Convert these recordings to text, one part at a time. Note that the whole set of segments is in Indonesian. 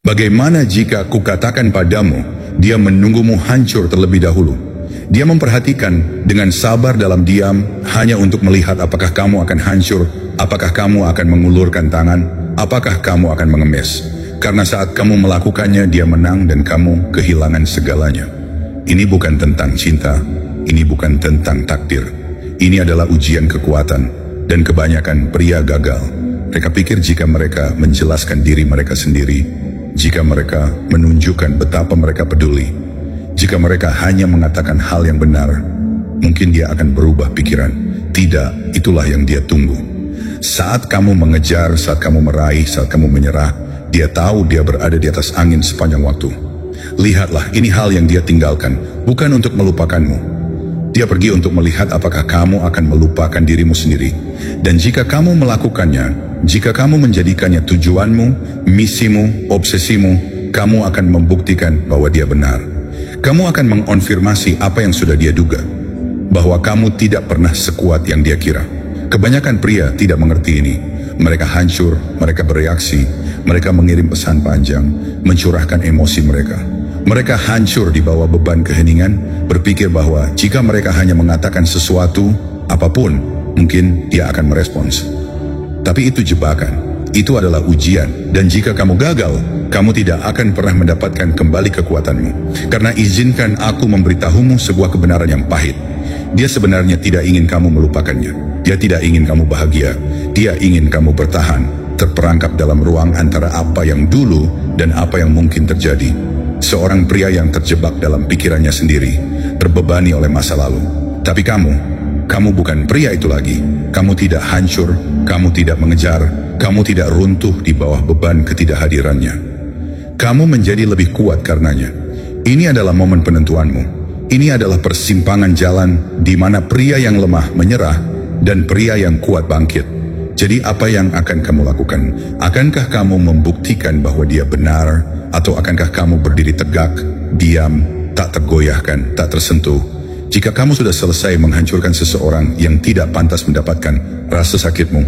Bagaimana jika kukatakan padamu, dia menunggumu hancur terlebih dahulu. Dia memperhatikan dengan sabar dalam diam hanya untuk melihat apakah kamu akan hancur, apakah kamu akan mengulurkan tangan, apakah kamu akan mengemis. Karena saat kamu melakukannya, dia menang dan kamu kehilangan segalanya. Ini bukan tentang cinta, ini bukan tentang takdir. Ini adalah ujian kekuatan, dan kebanyakan pria gagal. Mereka pikir jika mereka menjelaskan diri mereka sendiri, jika mereka menunjukkan betapa mereka peduli, jika mereka hanya mengatakan hal yang benar, mungkin dia akan berubah pikiran. Tidak, itulah yang dia tunggu. Saat kamu mengejar, saat kamu meraih, saat kamu menyerah, dia tahu dia berada di atas angin sepanjang waktu. Lihatlah, ini hal yang dia tinggalkan, bukan untuk melupakanmu. Dia pergi untuk melihat apakah kamu akan melupakan dirimu sendiri. Dan jika kamu melakukannya, jika kamu menjadikannya tujuanmu, misimu, obsesimu, kamu akan membuktikan bahwa dia benar. Kamu akan mengonfirmasi apa yang sudah dia duga, bahwa kamu tidak pernah sekuat yang dia kira. Kebanyakan pria tidak mengerti ini. Mereka hancur, mereka bereaksi, mereka mengirim pesan panjang, mencurahkan emosi mereka. Mereka hancur di bawah beban keheningan, berpikir bahwa jika mereka hanya mengatakan sesuatu, apapun, mungkin dia akan merespons. Tapi itu jebakan, itu adalah ujian, dan jika kamu gagal, kamu tidak akan pernah mendapatkan kembali kekuatanmu. Karena izinkan aku memberitahumu sebuah kebenaran yang pahit. Dia sebenarnya tidak ingin kamu melupakannya. Dia tidak ingin kamu bahagia. Dia ingin kamu bertahan, terperangkap dalam ruang antara apa yang dulu dan apa yang mungkin terjadi. Seorang pria yang terjebak dalam pikirannya sendiri, terbebani oleh masa lalu. Tapi kamu bukan pria itu lagi. Kamu tidak hancur, kamu tidak mengejar, kamu tidak runtuh di bawah beban ketidakhadirannya. Kamu menjadi lebih kuat karenanya. Ini adalah momen penentuanmu. Ini adalah persimpangan jalan di mana pria yang lemah menyerah dan pria yang kuat bangkit. Jadi apa yang akan kamu lakukan? Akankah kamu membuktikan bahwa dia benar? Atau akankah kamu berdiri tegak, diam, tak tergoyahkan, tak tersentuh? Jika kamu sudah selesai menghancurkan seseorang yang tidak pantas mendapatkan rasa sakitmu,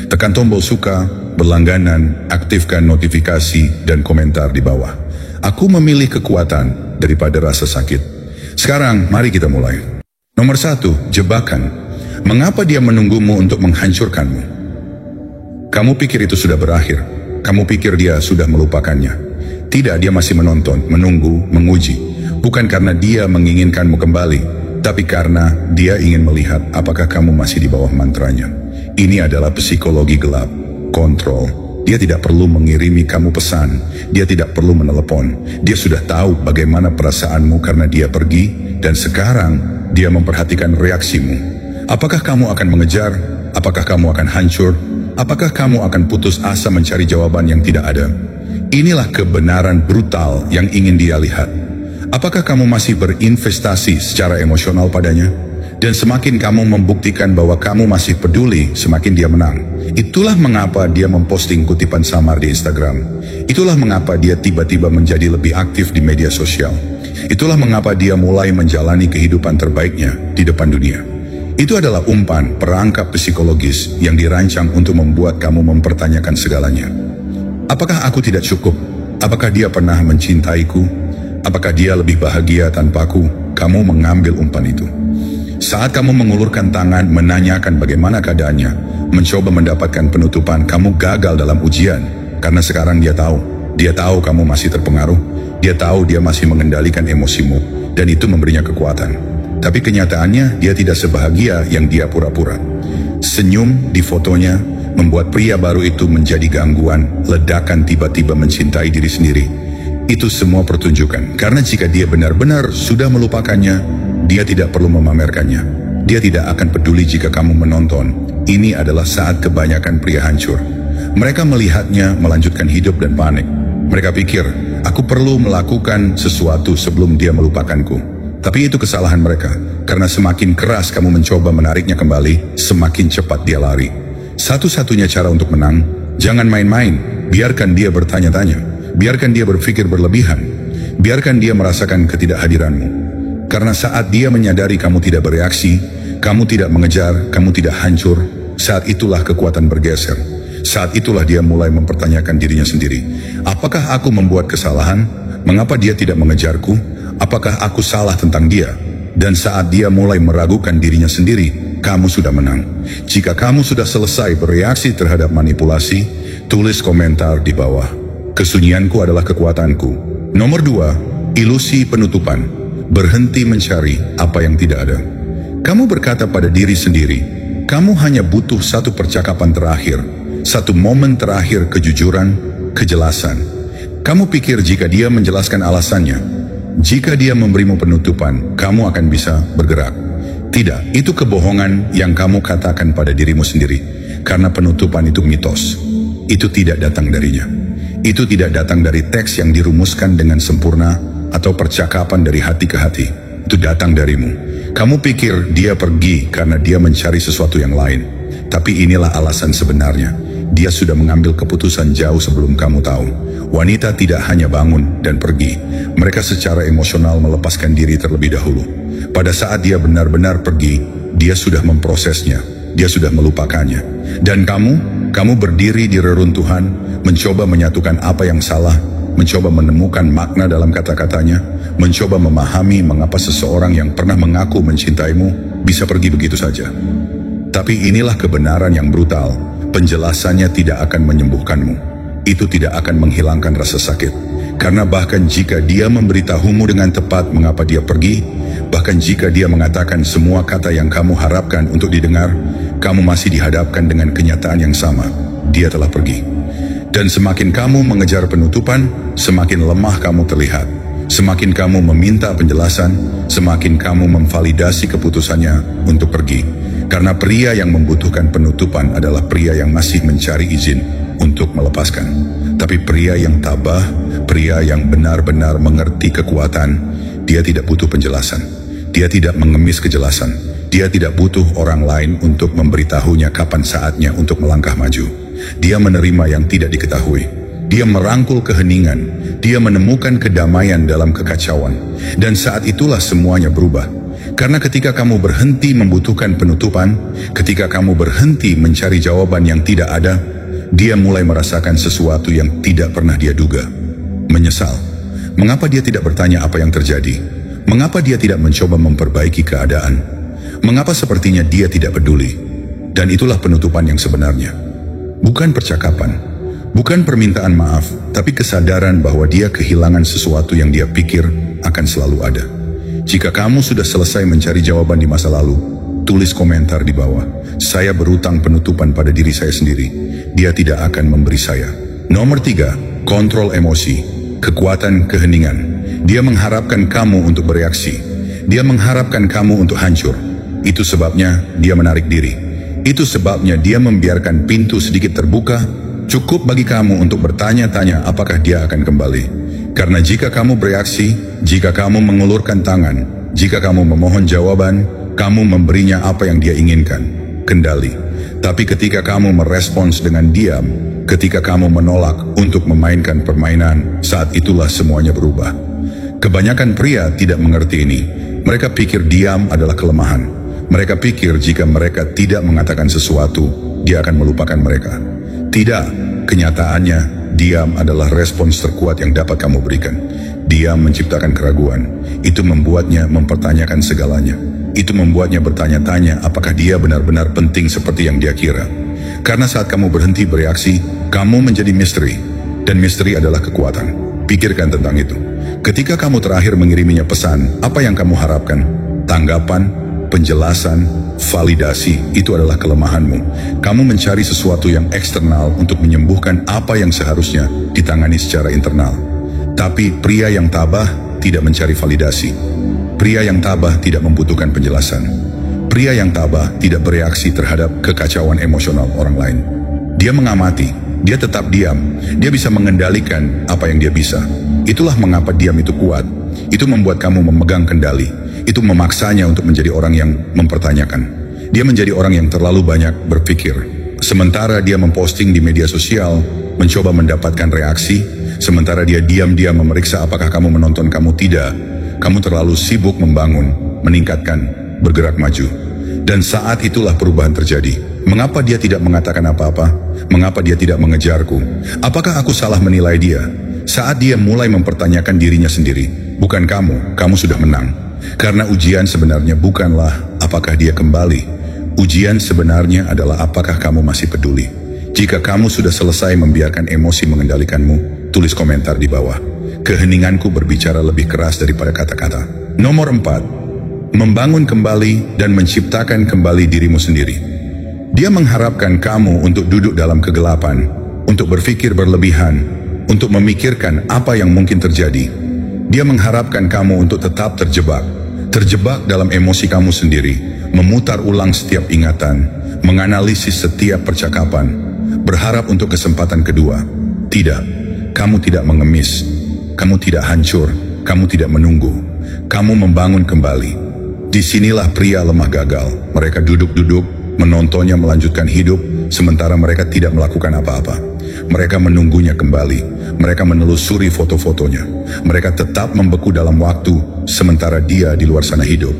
tekan tombol suka, berlangganan, aktifkan notifikasi dan komentar di bawah. Aku memilih kekuatan daripada rasa sakit. Sekarang mari kita mulai. Nomor 1, jebakan. Mengapa dia menunggumu untuk menghancurkanmu? Kamu pikir itu sudah berakhir. Kamu pikir dia sudah melupakannya. Tidak, dia masih menonton, menunggu, menguji. Bukan karena dia menginginkanmu kembali, tapi karena dia ingin melihat apakah kamu masih di bawah mantranya. Ini adalah psikologi gelap, kontrol. Dia tidak perlu mengirimi kamu pesan, dia tidak perlu menelepon. Dia sudah tahu bagaimana perasaanmu karena dia pergi, dan sekarang dia memperhatikan reaksimu. Apakah kamu akan mengejar? Apakah kamu akan hancur? Apakah kamu akan putus asa mencari jawaban yang tidak ada? Inilah kebenaran brutal yang ingin dia lihat. Apakah kamu masih berinvestasi secara emosional padanya? Dan semakin kamu membuktikan bahwa kamu masih peduli, semakin dia menang. Itulah mengapa dia memposting kutipan samar di Instagram. Itulah mengapa dia tiba-tiba menjadi lebih aktif di media sosial. Itulah mengapa dia mulai menjalani kehidupan terbaiknya di depan dunia. Itu adalah umpan perangkap psikologis yang dirancang untuk membuat kamu mempertanyakan segalanya. Apakah aku tidak cukup? Apakah dia pernah mencintaiku? Apakah dia lebih bahagia tanpaku? Kamu mengambil umpan itu. Saat kamu mengulurkan tangan menanyakan bagaimana keadaannya, mencoba mendapatkan penutupan, kamu gagal dalam ujian. Karena sekarang dia tahu kamu masih terpengaruh, dia tahu dia masih mengendalikan emosimu, dan itu memberinya kekuatan. Tapi kenyataannya dia tidak sebahagia yang dia pura-pura. Senyum di fotonya membuat pria baru itu menjadi gangguan, ledakan tiba-tiba mencintai diri sendiri. Itu semua pertunjukan, karena jika dia benar-benar sudah melupakannya, dia tidak perlu memamerkannya. Dia tidak akan peduli jika kamu menonton. Ini adalah saat kebanyakan pria hancur. Mereka melihatnya melanjutkan hidup dan panik. Mereka pikir, aku perlu melakukan sesuatu sebelum dia melupakanku. Tapi itu kesalahan mereka, karena semakin keras kamu mencoba menariknya kembali, semakin cepat dia lari. Satu-satunya cara untuk menang, jangan main-main, biarkan dia bertanya-tanya, biarkan dia berpikir berlebihan, biarkan dia merasakan ketidakhadiranmu. Karena saat dia menyadari kamu tidak bereaksi, kamu tidak mengejar, kamu tidak hancur, saat itulah kekuatan bergeser. Saat itulah dia mulai mempertanyakan dirinya sendiri. Apakah aku membuat kesalahan? Mengapa dia tidak mengejarku? Apakah aku salah tentang dia? Dan saat dia mulai meragukan dirinya sendiri, kamu sudah menang. Jika kamu sudah selesai bereaksi terhadap manipulasi, tulis komentar di bawah. Kesunyianku adalah kekuatanku. Nomor 2, ilusi penutupan. Berhenti mencari apa yang tidak ada. Kamu berkata pada diri sendiri, kamu hanya butuh satu percakapan terakhir, satu momen terakhir kejujuran, kejelasan. Kamu pikir jika dia menjelaskan alasannya, jika dia memberimu penutupan, kamu akan bisa bergerak. Tidak, itu kebohongan yang kamu katakan pada dirimu sendiri. Karena penutupan itu mitos. Itu tidak datang darinya. Itu tidak datang dari teks yang dirumuskan dengan sempurna atau percakapan dari hati ke hati. Itu datang darimu. Kamu pikir dia pergi karena dia mencari sesuatu yang lain. Tapi inilah alasan sebenarnya. Dia sudah mengambil keputusan jauh sebelum kamu tahu. Wanita tidak hanya bangun dan pergi. Mereka secara emosional melepaskan diri terlebih dahulu. Pada saat dia benar-benar pergi, dia sudah memprosesnya. Dia sudah melupakannya. Dan kamu berdiri di reruntuhan, mencoba menyatukan apa yang salah, mencoba menemukan makna dalam kata-katanya, mencoba memahami mengapa seseorang yang pernah mengaku mencintaimu bisa pergi begitu saja. Tapi inilah kebenaran yang brutal. Penjelasannya tidak akan menyembuhkanmu. Itu tidak akan menghilangkan rasa sakit. Karena bahkan jika dia memberitahumu dengan tepat mengapa dia pergi, bahkan jika dia mengatakan semua kata yang kamu harapkan untuk didengar, kamu masih dihadapkan dengan kenyataan yang sama. Dia telah pergi. Dan semakin kamu mengejar penutupan, semakin lemah kamu terlihat. Semakin kamu meminta penjelasan, semakin kamu memvalidasi keputusannya untuk pergi. Karena pria yang membutuhkan penutupan adalah pria yang masih mencari izin untuk melepaskan. Tapi pria yang tabah, pria yang benar-benar mengerti kekuatan, dia tidak butuh penjelasan. Dia tidak mengemis kejelasan. Dia tidak butuh orang lain untuk memberitahunya kapan saatnya untuk melangkah maju. Dia menerima yang tidak diketahui. Dia merangkul keheningan. Dia menemukan kedamaian dalam kekacauan. Dan saat itulah semuanya berubah. Karena ketika kamu berhenti membutuhkan penutupan, ketika kamu berhenti mencari jawaban yang tidak ada, dia mulai merasakan sesuatu yang tidak pernah dia duga. Menyesal. Mengapa dia tidak bertanya apa yang terjadi? Mengapa dia tidak mencoba memperbaiki keadaan? Mengapa sepertinya dia tidak peduli? Dan itulah penutupan yang sebenarnya. Bukan percakapan, bukan permintaan maaf, tapi kesadaran bahwa dia kehilangan sesuatu yang dia pikir akan selalu ada. Jika kamu sudah selesai mencari jawaban di masa lalu, tulis komentar di bawah. Saya berutang penutupan pada diri saya sendiri. Dia tidak akan memberi saya. Nomor 3, kontrol emosi. Kekuatan keheningan. Dia mengharapkan kamu untuk bereaksi. Dia mengharapkan kamu untuk hancur. Itu sebabnya dia menarik diri. Itu sebabnya dia membiarkan pintu sedikit terbuka, cukup bagi kamu untuk bertanya-tanya apakah dia akan kembali. Karena jika kamu bereaksi, jika kamu mengulurkan tangan, jika kamu memohon jawaban, kamu memberinya apa yang dia inginkan, kendali. Tapi ketika kamu merespons dengan diam, ketika kamu menolak untuk memainkan permainan, saat itulah semuanya berubah. Kebanyakan pria tidak mengerti ini. Mereka pikir diam adalah kelemahan. Mereka pikir jika mereka tidak mengatakan sesuatu, dia akan melupakan mereka. Tidak, kenyataannya, diam adalah respons terkuat yang dapat kamu berikan. Diam menciptakan keraguan. Itu membuatnya mempertanyakan segalanya. Itu membuatnya bertanya-tanya apakah dia benar-benar penting seperti yang dia kira. Karena saat kamu berhenti bereaksi, kamu menjadi misteri. Dan misteri adalah kekuatan. Pikirkan tentang itu. Ketika kamu terakhir mengiriminya pesan, apa yang kamu harapkan? Tanggapan, penjelasan, validasi, itu adalah kelemahanmu. Kamu mencari sesuatu yang eksternal untuk menyembuhkan apa yang seharusnya ditangani secara internal. Tapi pria yang tabah tidak mencari validasi. Pria yang tabah tidak membutuhkan penjelasan. Pria yang tabah tidak bereaksi terhadap kekacauan emosional orang lain. Dia mengamati, dia tetap diam, dia bisa mengendalikan apa yang dia bisa. Itulah mengapa diam itu kuat. Itu membuat kamu memegang kendali. Itu memaksanya untuk menjadi orang yang mempertanyakan. Dia menjadi orang yang terlalu banyak berpikir. Sementara dia memposting di media sosial, mencoba mendapatkan reaksi, sementara dia diam-diam memeriksa apakah kamu menonton kamu tidak. Kamu terlalu sibuk membangun, meningkatkan, bergerak maju. Dan saat itulah perubahan terjadi. Mengapa dia tidak mengatakan apa-apa? Mengapa dia tidak mengejarku? Apakah aku salah menilai dia? Saat dia mulai mempertanyakan dirinya sendiri, bukan kamu sudah menang. Karena ujian sebenarnya bukanlah apakah dia kembali. Ujian sebenarnya adalah apakah kamu masih peduli. Jika kamu sudah selesai membiarkan emosi mengendalikanmu, tulis komentar di bawah. Keheninganku berbicara lebih keras daripada kata-kata. Nomor 4. Membangun kembali dan menciptakan kembali dirimu sendiri. Dia mengharapkan kamu untuk duduk dalam kegelapan, untuk berpikir berlebihan, untuk memikirkan apa yang mungkin terjadi. Dia mengharapkan kamu untuk tetap terjebak dalam emosi kamu sendiri, memutar ulang setiap ingatan, menganalisis setiap percakapan, berharap untuk kesempatan kedua. Tidak, kamu tidak mengemis, kamu tidak hancur, kamu tidak menunggu, kamu membangun kembali. Disinilah pria lemah gagal. Mereka duduk-duduk, menontonnya melanjutkan hidup, sementara mereka tidak melakukan apa-apa. Mereka menunggunya kembali. Mereka menelusuri foto-fotonya. Mereka tetap membeku dalam waktu, sementara dia di luar sana hidup.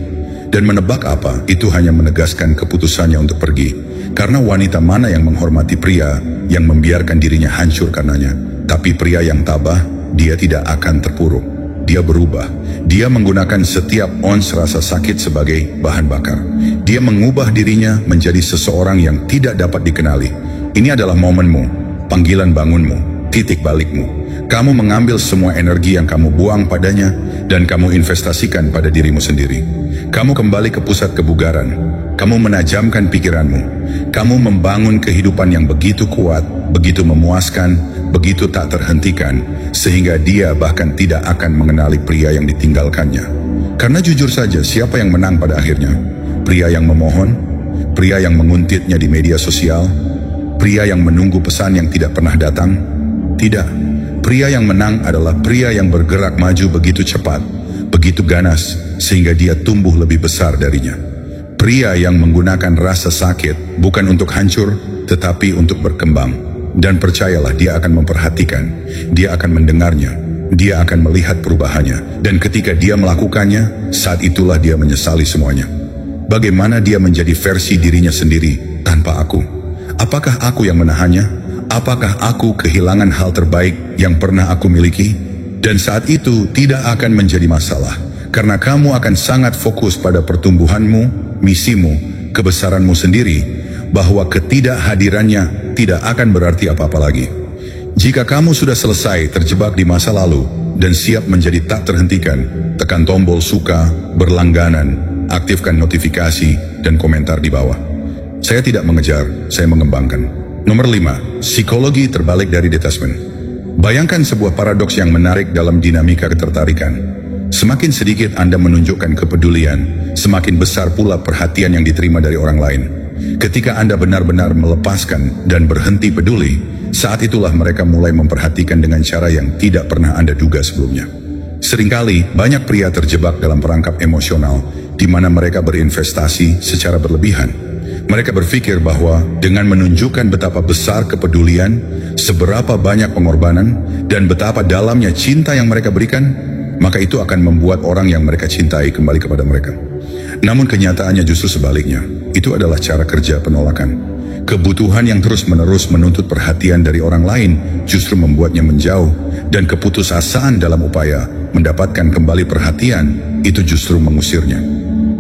Dan menebak apa, itu hanya menegaskan keputusannya untuk pergi. Karena wanita mana yang menghormati pria yang membiarkan dirinya hancur karenanya? Tapi pria yang tabah, dia tidak akan terpuruk. Dia berubah. Dia menggunakan setiap ons rasa sakit sebagai bahan bakar. Dia mengubah dirinya menjadi seseorang yang tidak dapat dikenali. Ini adalah momenmu, panggilan bangunmu, titik balikmu. Kamu mengambil semua energi yang kamu buang padanya dan kamu investasikan pada dirimu sendiri. Kamu kembali ke pusat kebugaran. Kamu menajamkan pikiranmu. Kamu membangun kehidupan yang begitu kuat, begitu memuaskan, begitu tak terhentikan, sehingga dia bahkan tidak akan mengenali pria yang ditinggalkannya. Karena jujur saja, siapa yang menang pada akhirnya? Pria yang memohon? Pria yang menguntitnya di media sosial? Pria yang menunggu pesan yang tidak pernah datang? Tidak. Pria yang menang adalah pria yang bergerak maju begitu cepat, begitu ganas, sehingga dia tumbuh lebih besar darinya. Pria yang menggunakan rasa sakit bukan untuk hancur, tetapi untuk berkembang. Dan percayalah, dia akan memperhatikan, dia akan mendengarnya, dia akan melihat perubahannya. Dan ketika dia melakukannya, saat itulah dia menyesali semuanya. Bagaimana dia menjadi versi dirinya sendiri tanpa aku? Apakah aku yang menahannya? Apakah aku kehilangan hal terbaik yang pernah aku miliki? Dan saat itu tidak akan menjadi masalah, karena kamu akan sangat fokus pada pertumbuhanmu, misimu, kebesaranmu sendiri, bahwa ketidakhadirannya tidak akan berarti apa-apa lagi. Jika kamu sudah selesai terjebak di masa lalu dan siap menjadi tak terhentikan, tekan tombol suka, berlangganan, aktifkan notifikasi, dan komentar di bawah. Saya tidak mengejar, saya mengembangkan. Nomor 5. Psikologi terbalik dari detachment. Bayangkan sebuah paradoks yang menarik dalam dinamika ketertarikan. Semakin sedikit Anda menunjukkan kepedulian, semakin besar pula perhatian yang diterima dari orang lain. Ketika Anda benar-benar melepaskan dan berhenti peduli, saat itulah mereka mulai memperhatikan dengan cara yang tidak pernah Anda duga sebelumnya. Seringkali banyak pria terjebak dalam perangkap emosional di mana mereka berinvestasi secara berlebihan. Mereka berpikir bahwa dengan menunjukkan betapa besar kepedulian, seberapa banyak pengorbanan, dan betapa dalamnya cinta yang mereka berikan, maka itu akan membuat orang yang mereka cintai kembali kepada mereka. Namun kenyataannya justru sebaliknya. Itu adalah cara kerja penolakan. Kebutuhan yang terus-menerus menuntut perhatian dari orang lain justru membuatnya menjauh, dan keputusasaan dalam upaya mendapatkan kembali perhatian itu justru mengusirnya.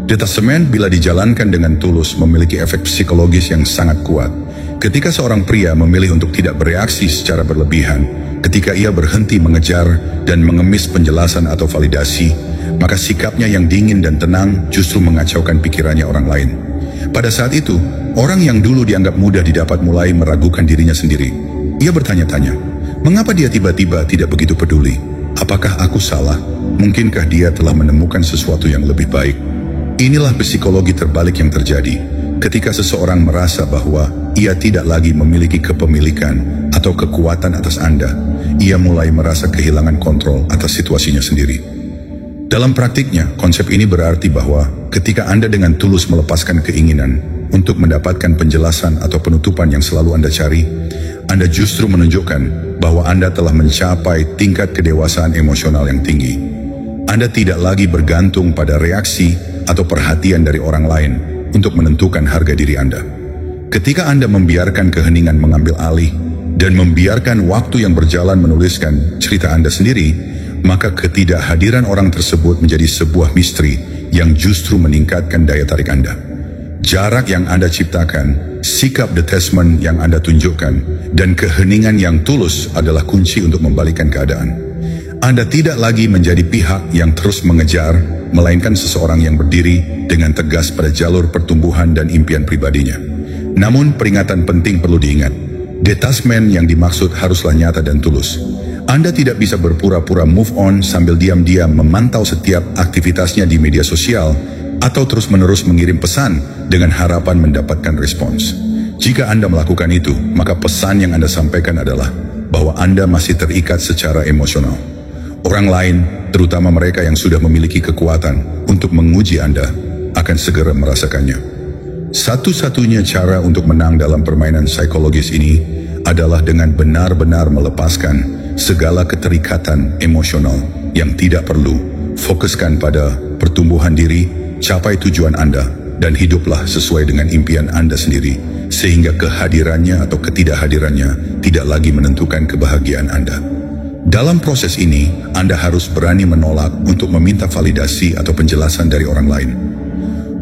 Detasemen bila dijalankan dengan tulus memiliki efek psikologis yang sangat kuat. Ketika seorang pria memilih untuk tidak bereaksi secara berlebihan, ketika ia berhenti mengejar dan mengemis penjelasan atau validasi, maka sikapnya yang dingin dan tenang justru mengacaukan pikirannya orang lain. Pada saat itu, orang yang dulu dianggap mudah didapat mulai meragukan dirinya sendiri. Ia bertanya-tanya, mengapa dia tiba-tiba tidak begitu peduli? Apakah aku salah? Mungkinkah dia telah menemukan sesuatu yang lebih baik? Inilah psikologi terbalik yang terjadi ketika seseorang merasa bahwa ia tidak lagi memiliki kepemilikan atau kekuatan atas Anda. Ia mulai merasa kehilangan kontrol atas situasinya sendiri. Dalam praktiknya, konsep ini berarti bahwa ketika Anda dengan tulus melepaskan keinginan untuk mendapatkan penjelasan atau penutupan yang selalu Anda cari, Anda justru menunjukkan bahwa Anda telah mencapai tingkat kedewasaan emosional yang tinggi. Anda tidak lagi bergantung pada reaksi atau perhatian dari orang lain untuk menentukan harga diri Anda. Ketika Anda membiarkan keheningan mengambil alih dan membiarkan waktu yang berjalan menuliskan cerita Anda sendiri, maka ketidakhadiran orang tersebut menjadi sebuah misteri yang justru meningkatkan daya tarik Anda. Jarak yang Anda ciptakan, sikap detachment yang Anda tunjukkan, dan keheningan yang tulus adalah kunci untuk membalikkan keadaan. Anda tidak lagi menjadi pihak yang terus mengejar, melainkan seseorang yang berdiri dengan tegas pada jalur pertumbuhan dan impian pribadinya. Namun peringatan penting perlu diingat. Detachment yang dimaksud haruslah nyata dan tulus. Anda tidak bisa berpura-pura move on sambil diam-diam memantau setiap aktivitasnya di media sosial atau terus-menerus mengirim pesan dengan harapan mendapatkan respons. Jika Anda melakukan itu, maka pesan yang Anda sampaikan adalah bahwa Anda masih terikat secara emosional. Orang lain, terutama mereka yang sudah memiliki kekuatan untuk menguji Anda, akan segera merasakannya. Satu-satunya cara untuk menang dalam permainan psikologis ini adalah dengan benar-benar melepaskan segala keterikatan emosional yang tidak perlu. Fokuskan pada pertumbuhan diri, capai tujuan Anda, dan hiduplah sesuai dengan impian Anda sendiri, sehingga kehadirannya atau ketidakhadirannya tidak lagi menentukan kebahagiaan Anda. Dalam proses ini, Anda harus berani menolak untuk meminta validasi atau penjelasan dari orang lain.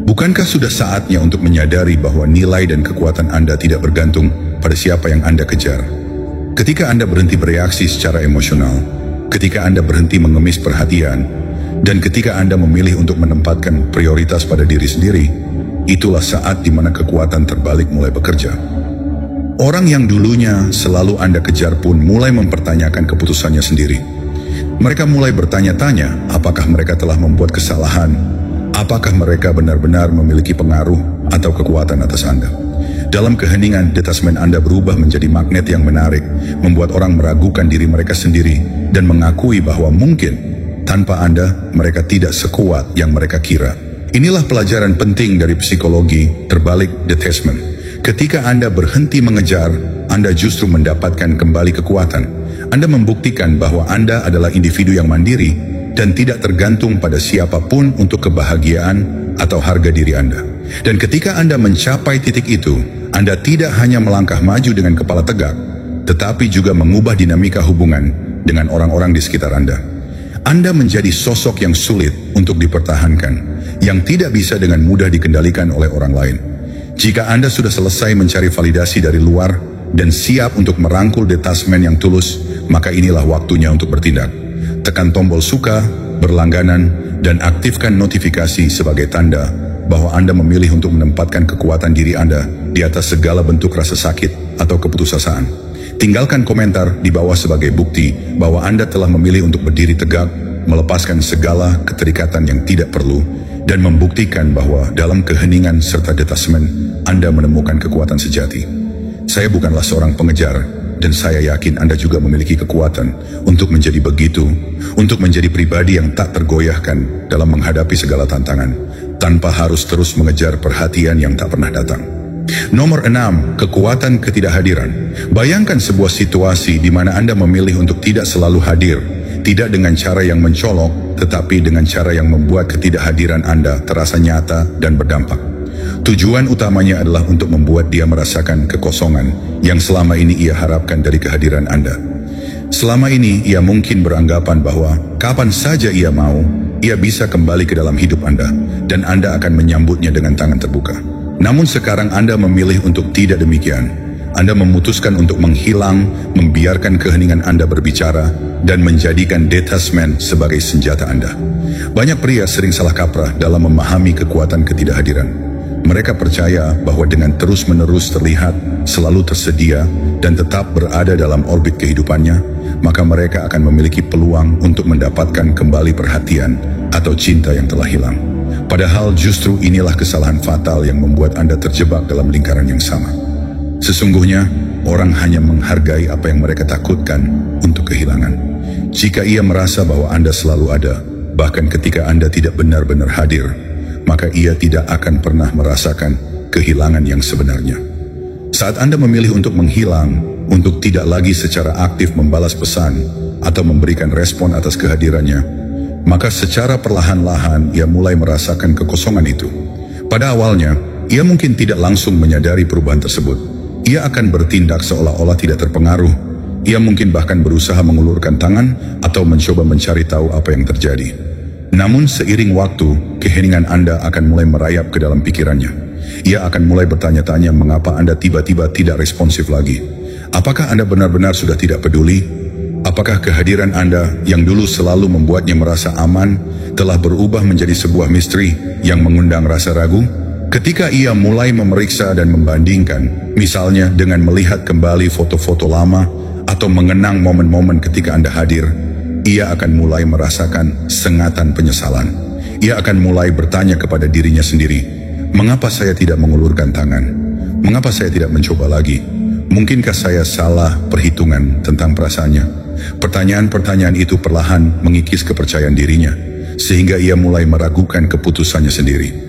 Bukankah sudah saatnya untuk menyadari bahwa nilai dan kekuatan Anda tidak bergantung pada siapa yang Anda kejar? Ketika Anda berhenti bereaksi secara emosional, ketika Anda berhenti mengemis perhatian, dan ketika Anda memilih untuk menempatkan prioritas pada diri sendiri, itulah saat di mana kekuatan terbalik mulai bekerja. Orang yang dulunya selalu Anda kejar pun mulai mempertanyakan keputusannya sendiri. Mereka mulai bertanya-tanya apakah mereka telah membuat kesalahan, apakah mereka benar-benar memiliki pengaruh atau kekuatan atas Anda. Dalam keheningan, detachment Anda berubah menjadi magnet yang menarik, membuat orang meragukan diri mereka sendiri dan mengakui bahwa mungkin tanpa Anda, mereka tidak sekuat yang mereka kira. Inilah pelajaran penting dari psikologi terbalik detachment. Ketika Anda berhenti mengejar, Anda justru mendapatkan kembali kekuatan. Anda membuktikan bahwa Anda adalah individu yang mandiri dan tidak tergantung pada siapapun untuk kebahagiaan atau harga diri Anda. Dan ketika Anda mencapai titik itu, Anda tidak hanya melangkah maju dengan kepala tegak, tetapi juga mengubah dinamika hubungan dengan orang-orang di sekitar Anda. Anda menjadi sosok yang sulit untuk dipertahankan, yang tidak bisa dengan mudah dikendalikan oleh orang lain. Jika Anda sudah selesai mencari validasi dari luar dan siap untuk merangkul detachment yang tulus, maka inilah waktunya untuk bertindak. Tekan tombol suka, berlangganan, dan aktifkan notifikasi sebagai tanda bahwa Anda memilih untuk menempatkan kekuatan diri Anda di atas segala bentuk rasa sakit atau keputusasaan. Tinggalkan komentar di bawah sebagai bukti bahwa Anda telah memilih untuk berdiri tegak, melepaskan segala keterikatan yang tidak perlu, dan membuktikan bahwa dalam keheningan serta detachment, Anda menemukan kekuatan sejati. Saya bukanlah seorang pengejar, dan saya yakin Anda juga memiliki kekuatan untuk menjadi begitu, untuk menjadi pribadi yang tak tergoyahkan dalam menghadapi segala tantangan, tanpa harus terus mengejar perhatian yang tak pernah datang. Nomor 6, kekuatan ketidakhadiran. Bayangkan sebuah situasi di mana Anda memilih untuk tidak selalu hadir, tidak dengan cara yang mencolok, tetapi dengan cara yang membuat ketidakhadiran Anda terasa nyata dan berdampak. Tujuan utamanya adalah untuk membuat dia merasakan kekosongan yang selama ini ia harapkan dari kehadiran Anda. Selama ini ia mungkin beranggapan bahwa kapan saja ia mau, ia bisa kembali ke dalam hidup Anda, dan Anda akan menyambutnya dengan tangan terbuka. Namun sekarang Anda memilih untuk tidak demikian. Anda memutuskan untuk menghilang, membiarkan keheningan Anda berbicara, dan menjadikan detachment sebagai senjata Anda. Banyak pria sering salah kaprah dalam memahami kekuatan ketidakhadiran. Mereka percaya bahwa dengan terus-menerus terlihat, selalu tersedia, dan tetap berada dalam orbit kehidupannya, maka mereka akan memiliki peluang untuk mendapatkan kembali perhatian atau cinta yang telah hilang. Padahal justru inilah kesalahan fatal yang membuat Anda terjebak dalam lingkaran yang sama. Sesungguhnya, orang hanya menghargai apa yang mereka takutkan untuk kehilangan. Jika ia merasa bahwa Anda selalu ada, bahkan ketika Anda tidak benar-benar hadir, maka ia tidak akan pernah merasakan kehilangan yang sebenarnya. Saat Anda memilih untuk menghilang, untuk tidak lagi secara aktif membalas pesan atau memberikan respon atas kehadirannya, maka secara perlahan-lahan ia mulai merasakan kekosongan itu. Pada awalnya, ia mungkin tidak langsung menyadari perubahan tersebut. Ia akan bertindak seolah-olah tidak terpengaruh. Ia mungkin bahkan berusaha mengulurkan tangan atau mencoba mencari tahu apa yang terjadi. Namun seiring waktu, keheningan Anda akan mulai merayap ke dalam pikirannya. Ia akan mulai bertanya-tanya mengapa Anda tiba-tiba tidak responsif lagi. Apakah Anda benar-benar sudah tidak peduli? Apakah kehadiran Anda yang dulu selalu membuatnya merasa aman telah berubah menjadi sebuah misteri yang mengundang rasa ragu? Ketika ia mulai memeriksa dan membandingkan, misalnya dengan melihat kembali foto-foto lama atau mengenang momen-momen ketika Anda hadir, ia akan mulai merasakan sengatan penyesalan. Ia akan mulai bertanya kepada dirinya sendiri, mengapa saya tidak mengulurkan tangan? Mengapa saya tidak mencoba lagi? Mungkinkah saya salah perhitungan tentang perasaannya? Pertanyaan-pertanyaan itu perlahan mengikis kepercayaan dirinya, sehingga ia mulai meragukan keputusannya sendiri.